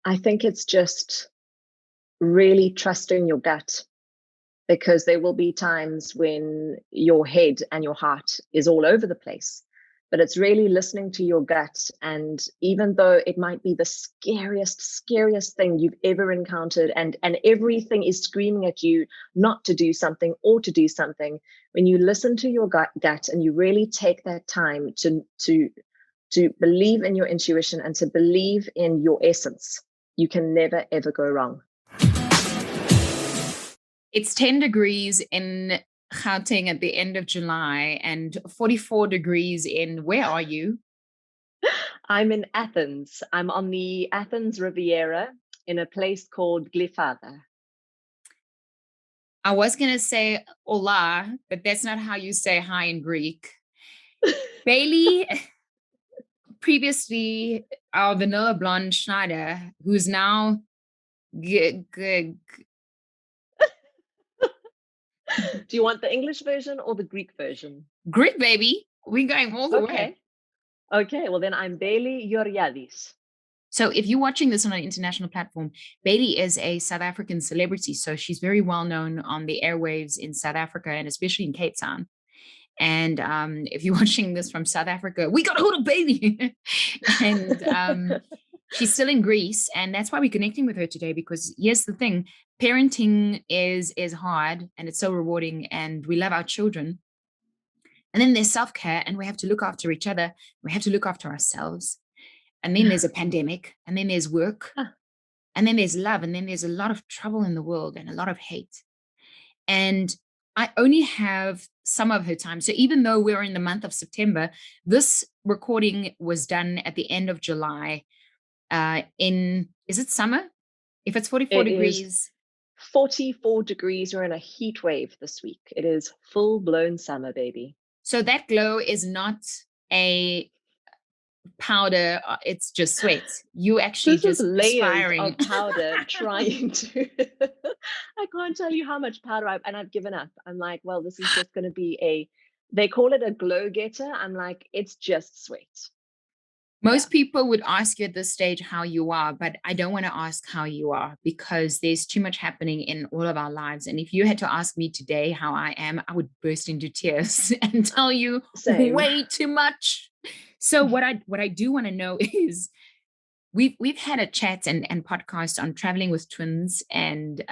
I think it's just really trusting your gut, because there will be times when your head and your heart is all over the place. But it's really listening to your gut. And even though it might be the scariest thing you've ever encountered, and everything is screaming at you not to do something or to do something, when you listen to your gut and you really take that time to believe in your intuition and to believe in your essence, you can never, ever go wrong. It's 10 degrees in Gauteng at the end of July and 44 degrees in, where are you? I'm in Athens. I'm on the Athens Riviera in a place called Glyfada. I was going to say hola, but that's not how you say hi in Greek. Bailey, previously our vanilla blonde Schneider, who's now Do you want the English version or the Greek version? Greek, baby. We're going all the way. Okay, well then I'm Bailey Georgiadis. So if you're watching this on an international platform, Bailey is a South African celebrity. So she's very well known on the airwaves in South Africa and especially in Cape Town. And if you're watching this from South Africa, we got a hold of Bailey. And she's still in Greece. And that's why we're connecting with her today, because here's the thing. Parenting is hard and it's so rewarding and we love our children. And then there's self-care and we have to look after each other. We have to look after ourselves. And then there's a pandemic, and then there's work, and then there's love, and then there's a lot of trouble in the world and a lot of hate. And I only have some of her time. So even though we're in the month of September, this recording was done at the end of July. Is it summer? If it's 44 degrees. 44 degrees. We're in a heat wave this week. It is full-blown summer, baby. So that glow is not a powder, it's just sweat. You actually this just is layers aspiring. of powder trying to I can't tell you how much powder I've given up. I'm like, well, this is just going to be they call it a glow getter. I'm like, it's just sweat. Most people would ask you at this stage how you are, but I don't want to ask how you are because there's too much happening in all of our lives. And if you had to ask me today how I am, I would burst into tears and tell you way too much. So what I do want to know is we've had a chat and podcast on traveling with twins, and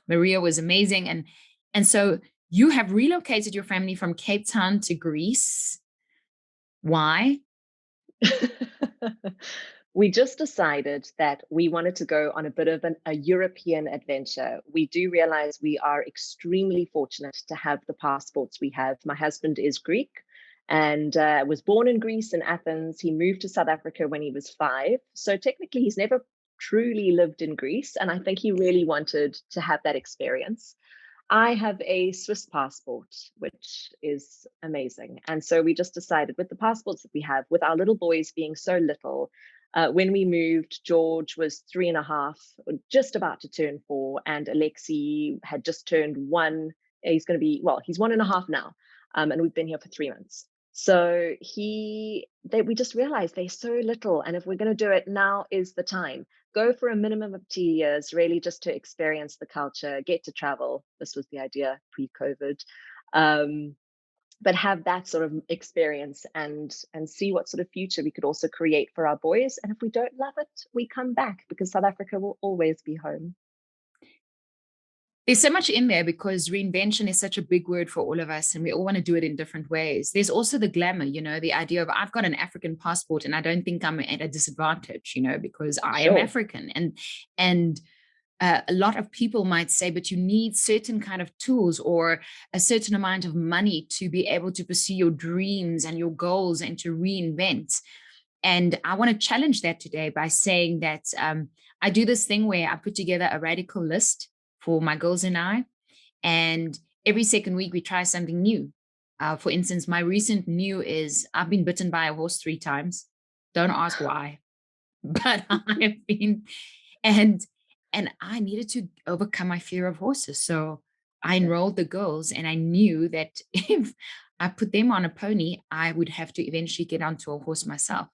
Maria was amazing. And so you have relocated your family from Cape Town to Greece. Why? We just decided that we wanted to go on a bit of a European adventure. We do realize we are extremely fortunate to have the passports we have. My husband is Greek and was born in Greece, in Athens. He moved to South Africa when he was 5. So technically he's never truly lived in Greece. And I think he really wanted to have that experience. I have a Swiss passport, which is amazing. And so we just decided, with the passports that we have, with our little boys being so little, when we moved, George was 3.5, just about to turn 4, and Alexi had just turned 1. He's going to be, well, he's 1.5 now. And we've been here for 3 months. So we just realized they're so little. And if we're going to do it, now is the time. Go for a minimum of 2 years, really just to experience the culture, get to travel. This was the idea pre-COVID. But have that sort of experience and see what sort of future we could also create for our boys. And if we don't love it, we come back, because South Africa will always be home. There's so much in there because reinvention is such a big word for all of us and we all want to do it in different ways. There's also the glamour, the idea of I've got an African passport and I don't think I'm at a disadvantage, because I am African. And a lot of people might say, but you need certain kind of tools or a certain amount of money to be able to pursue your dreams and your goals and to reinvent. And I want to challenge that today by saying that I do this thing where I put together a radical list for my girls and I, and every second week we try something new. For instance, my recent new is I've been bitten by a horse 3 times. Don't ask why, but I've been, and I needed to overcome my fear of horses. So I enrolled the girls, and I knew that if I put them on a pony, I would have to eventually get onto a horse myself.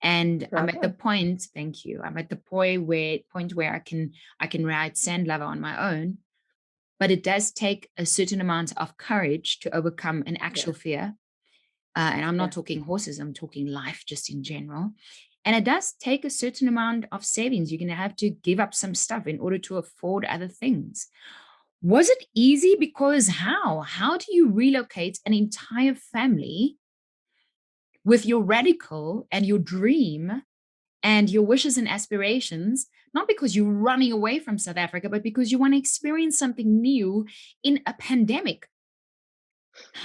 And I'm at the Bravo. point, thank you. I'm at the point where I can ride sand lava on my own. But it does take a certain amount of courage to overcome an Yeah. actual fear. And I'm Yeah. not talking horses, I'm talking life just in general. And it does take a certain amount of savings. You're going to have to give up some stuff in order to afford other things. Was it easy? Because how? How do you relocate an entire family with your radical and your dream and your wishes and aspirations, not because you're running away from South Africa, but because you want to experience something new in a pandemic?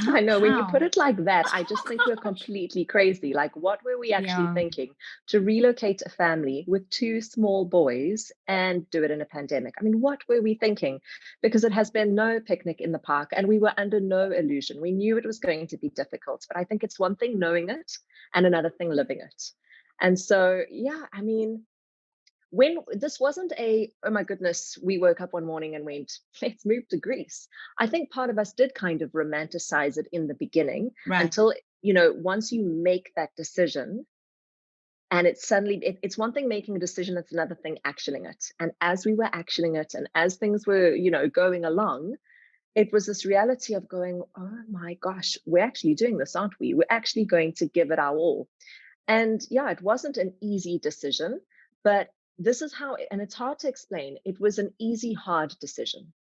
I know when you put How? it like that, I just think we're completely crazy. Like, what were we actually Yeah, thinking to relocate a family with two small boys and do it in a pandemic? I mean, what were we thinking? Because it has been no picnic in the park and we were under no illusion. We knew it was going to be difficult, but I think it's one thing knowing it and another thing living it. And so, yeah, I mean, when this wasn't a, oh my goodness, we woke up one morning and went, let's move to Greece. I think part of us did kind of romanticize it in the beginning right. until, once you make that decision and it's suddenly, it's one thing making a decision, it's another thing actioning it. And as we were actioning it and as things were, going along, it was this reality of going, oh my gosh, we're actually doing this, aren't we? We're actually going to give it our all. And yeah, it wasn't an easy decision, but this is how, and it's hard to explain. It was an easy, hard decision.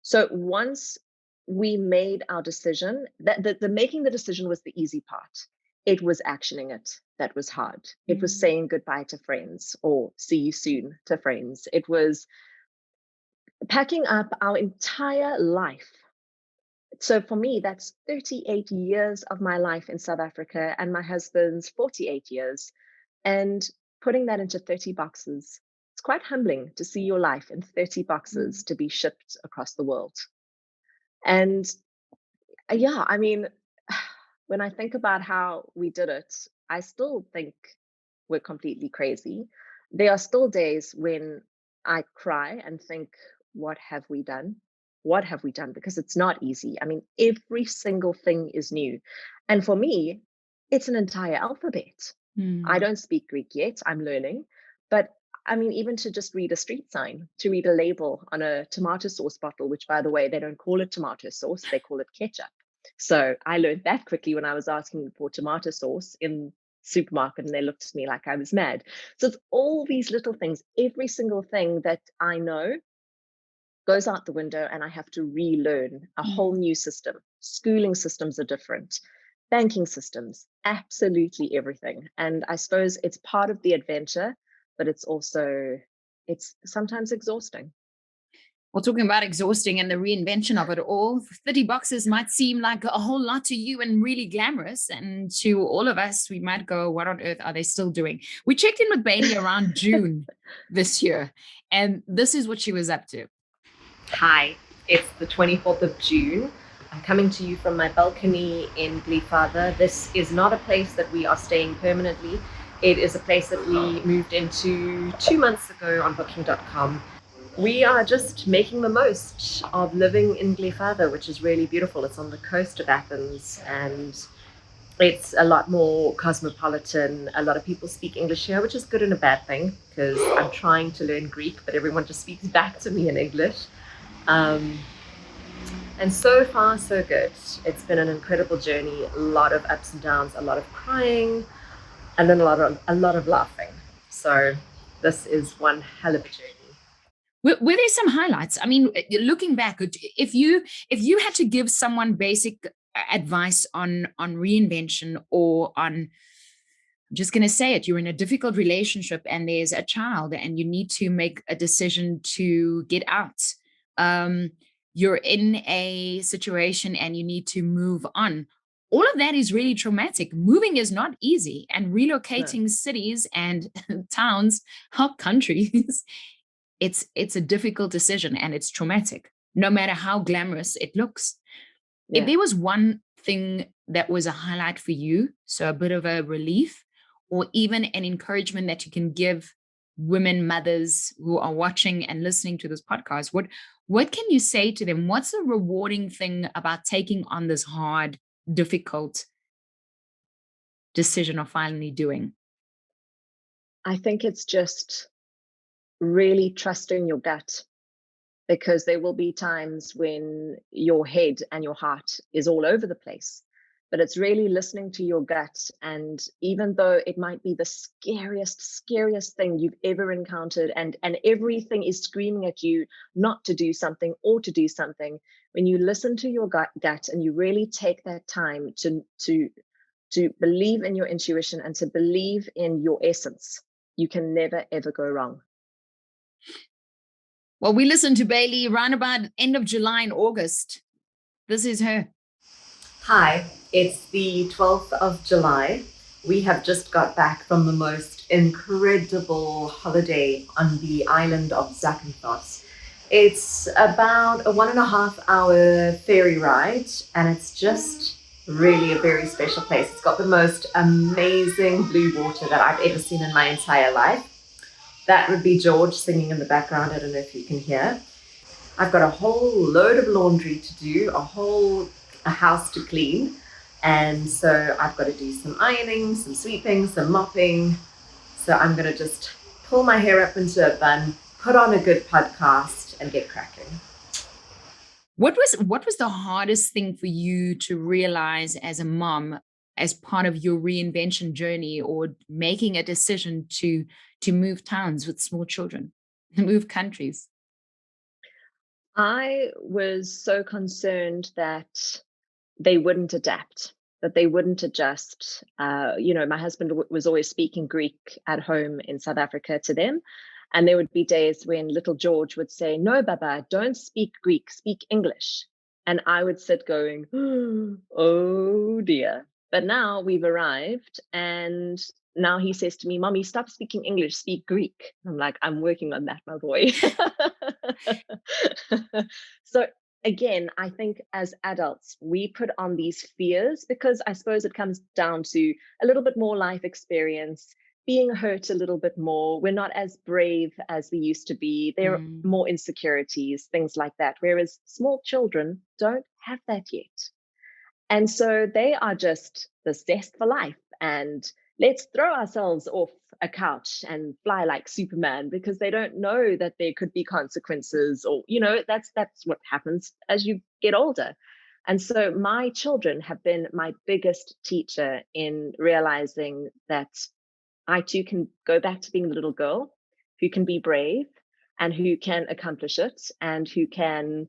So once we made our decision, that the making the decision was the easy part. It was actioning it that was hard. It was Mm. saying goodbye to friends or see you soon to friends. It was packing up our entire life. So for me, that's 38 years of my life in South Africa and my husband's 48 years. And putting that into 30 boxes, it's quite humbling to see your life in 30 Mm. boxes to be shipped across the world. And yeah, I mean, when I think about how we did it, I still think we're completely crazy. There are still days when I cry and think, what have we done? What have we done? Because it's not easy. I mean, every single thing is new. And for me, it's an entire alphabet. I Mm. don't speak Greek yet, I'm learning. But I mean, even to just read a street sign, to read a label on a tomato sauce bottle, which by the way, they don't call it tomato sauce, they call it ketchup. So I learned that quickly when I was asking for tomato sauce in supermarket and they looked at me like I was mad. So it's all these little things, every single thing that I know goes out the window and I have to relearn a whole Mm. new system. Schooling systems are different, banking systems, absolutely everything. And I suppose it's part of the adventure, but it's sometimes exhausting. Well, talking about exhausting and the reinvention of it all, 30 boxes might seem like a whole lot to you and really glamorous. And to all of us, we might go, what on earth are they still doing? We checked in with Bailey around June this year, and this is what she was up to. Hi, it's the 24th of June. I'm coming to you from my balcony in Gleefather. This is not a place that we are staying permanently. It is a place that we moved into 2 months ago on booking.com. We are just making the most of living in Gleefather, which is really beautiful. It's on the coast of Athens and it's a lot more cosmopolitan. A lot of people speak English here, which is good and a bad thing because I'm trying to learn Greek, but everyone just speaks back to me in English. Um, and so far, so good. It's been an incredible journey. A lot of ups and downs, a lot of crying, and then a lot of laughing. So this is one hell of a journey. Were there some highlights? I mean, looking back, if you had to give someone basic advice on reinvention or on, I'm just going to say it, you're in a difficult relationship and there's a child and you need to make a decision to get out. Um, you're in a situation and you need to move on. All of that is really traumatic. Moving is not easy, and No, relocating cities and towns, help countries, it's a difficult decision and it's traumatic, no matter how glamorous it looks. If yeah. there was one thing that was a highlight for you, so a bit of a relief, or even an encouragement that you can give women, mothers who are watching and listening to this podcast, what can you say to them? What's a rewarding thing about taking on this hard, difficult decision of finally doing? I think it's just really trusting your gut, because there will be times when your head and your heart is all over the place. But it's really listening to your gut. And even though it might be the scariest thing you've ever encountered, and everything is screaming at you not to do something or to do something, when you listen to your gut and you really take that time to believe in your intuition and to believe in your essence, you can never, ever go wrong. Well, we listened to Bailey around about end of July and August. This is her. Hi, it's the 12th of July. We have just got back from the most incredible holiday on the island of Zakynthos. It's about a 1.5 hour ferry ride, and it's just really a very special place. It's got the most amazing blue water that I've ever seen in my entire life. That would be George singing in the background. I don't know if you can hear. I've got a whole load of laundry to do, a house to clean. And so I've got to do some ironing, some sweeping, some mopping. So I'm going to just pull my hair up into a bun, put on a good podcast, and get cracking. What was the hardest thing for you to realize as a mom, as part of your reinvention journey, or making a decision to move towns with small children, move countries? I was so concerned that they wouldn't adapt, that they wouldn't adjust. My husband was always speaking Greek at home in South Africa to them. And there would be days when little George would say, "No, Baba, don't speak Greek, speak English." And I would sit going, "Oh dear." But now we've arrived, and now he says to me, "Mommy, stop speaking English, speak Greek." I'm like, "I'm working on that, my boy." So again, I think as adults, we put on these fears because I suppose it comes down to a little bit more life experience, being hurt a little bit more. We're not as brave as we used to be. There are more insecurities, things like that. Whereas small children don't have that yet. And so they are just the zest for life. And let's throw ourselves off a couch and fly like Superman, because they don't know that there could be consequences, or, that's what happens as you get older. And so my children have been my biggest teacher in realizing that I too can go back to being the little girl who can be brave and who can accomplish it and who can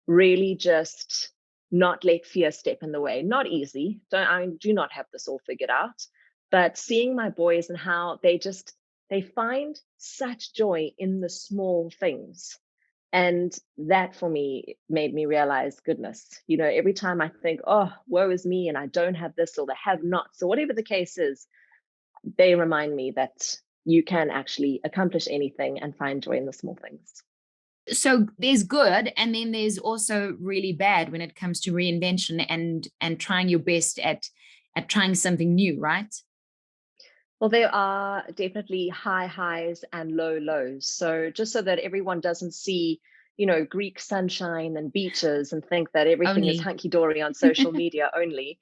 really just not let fear step in the way. Not easy. I do not have this all figured out, but seeing my boys and how they find such joy in the small things. And that for me made me realize, goodness, every time I think, oh, woe is me, and I don't have this or the have nots, or whatever the case is, they remind me that you can actually accomplish anything and find joy in the small things. So there's good, and then there's also really bad when it comes to reinvention and trying your best at trying something new, right? Well, there are definitely high highs and low lows. So just so that everyone doesn't see, Greek sunshine and beaches and think that everything is hunky-dory on social media only.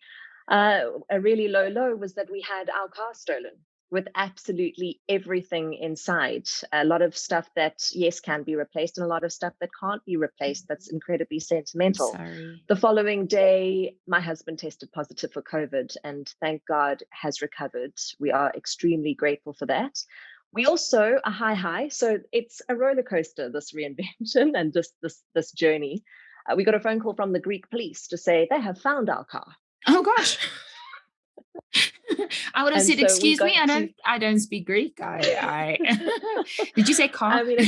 A really low low was that we had our car stolen with absolutely everything inside. A lot of stuff that, yes, can be replaced, and a lot of stuff that can't be replaced. That's incredibly sentimental. Sorry. The following day, my husband tested positive for COVID, and thank God has recovered. We are extremely grateful for that. We also a high. So it's a roller coaster, this reinvention and just this journey. We got a phone call from the Greek police to say they have found our car. Oh gosh. I would have said, so excuse me, I don't speak Greek. I Did you say car? I mean,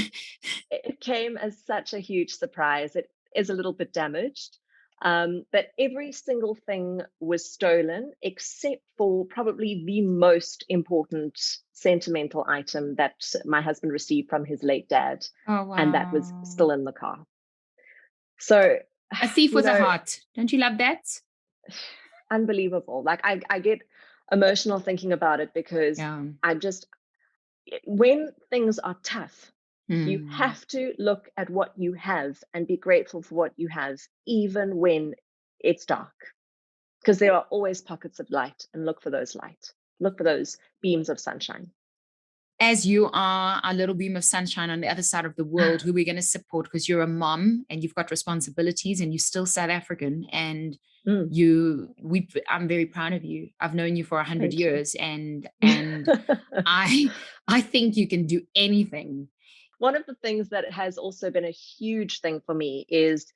it came as such a huge surprise. It is a little bit damaged, but every single thing was stolen except for probably the most important sentimental item that my husband received from his late dad. Oh, wow. And that was still in the car. So a thief with a heart. Don't you love that? Unbelievable. Like I get emotional thinking about it, because when things are tough, you have to look at what you have and be grateful for what you have, even when it's dark, because there are always pockets of light, and look for those beams of sunshine. as you are our little beam of sunshine on the other side of the world, who we're going to support because you're a mom and you've got responsibilities and you're still South African and I'm very proud of you. I've known you for 100 years and I think you can do anything. One of the things that has also been a huge thing for me is,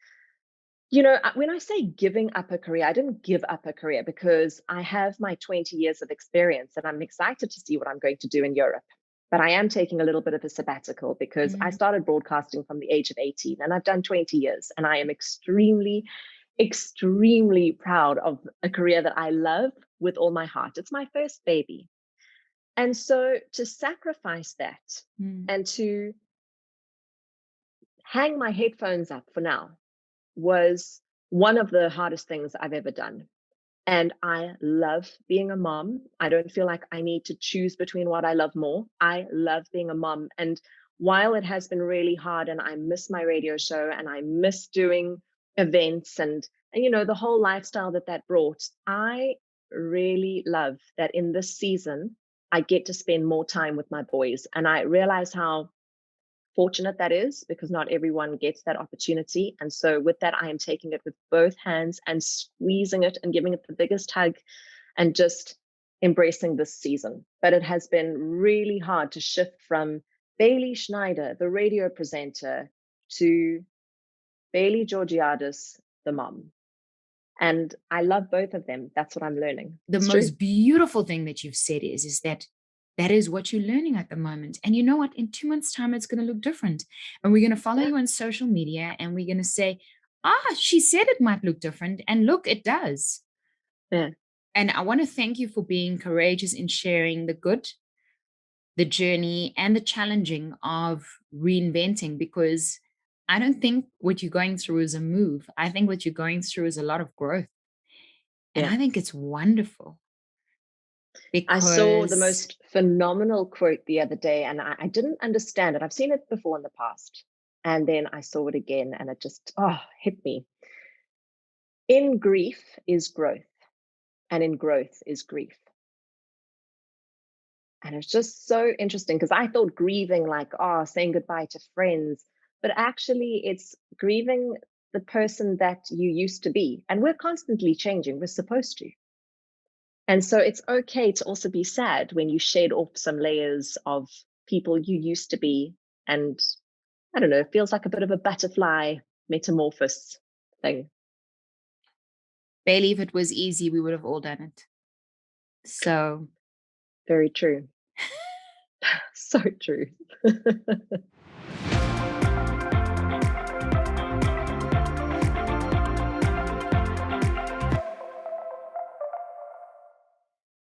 when I say giving up a career, I didn't give up a career because I have my 20 years of experience and I'm excited to see what I'm going to do in Europe. But I am taking a little bit of a sabbatical because I started broadcasting from the age of 18 and I've done 20 years. And I am extremely, extremely proud of a career that I love with all my heart. It's my first baby. And so to sacrifice that and to hang my headphones up for now was one of the hardest things I've ever done. And I love being a mom. I don't feel like I need to choose between what I love more. I love being a mom. And while it has been really hard and I miss my radio show and I miss doing events and the whole lifestyle that brought, I really love that in this season, I get to spend more time with my boys. And I realize how fortunate that is because not everyone gets that opportunity. And so with that, I am taking it with both hands and squeezing it and giving it the biggest hug and just embracing this season. But it has been really hard to shift from Bailey Schneider, the radio presenter, to Bailey Georgiadis, the mom. And I love both of them. That's what I'm learning. The most beautiful thing that you've said is that is what you're learning at the moment. And you know what? In 2 months' time, it's going to look different. And we're going to follow you on social media and we're going to say, she said it might look different. And look, it does. Yeah. And I want to thank you for being courageous in sharing the good, the journey, and the challenging of reinventing, because I don't think what you're going through is a move. I think what you're going through is a lot of growth. And I think it's wonderful. I saw the most phenomenal quote the other day and I didn't understand it. I've seen it before in the past. And then I saw it again and it just, hit me. In grief is growth and in growth is grief. And it's just so interesting because I thought grieving like, saying goodbye to friends, but actually it's grieving the person that you used to be. And we're constantly changing. We're supposed to. And so it's okay to also be sad when you shed off some layers of people you used to be. And I don't know, it feels like a bit of a butterfly metamorphosis thing. Bailey, if it was easy, we would have all done it. So. Very true. So true.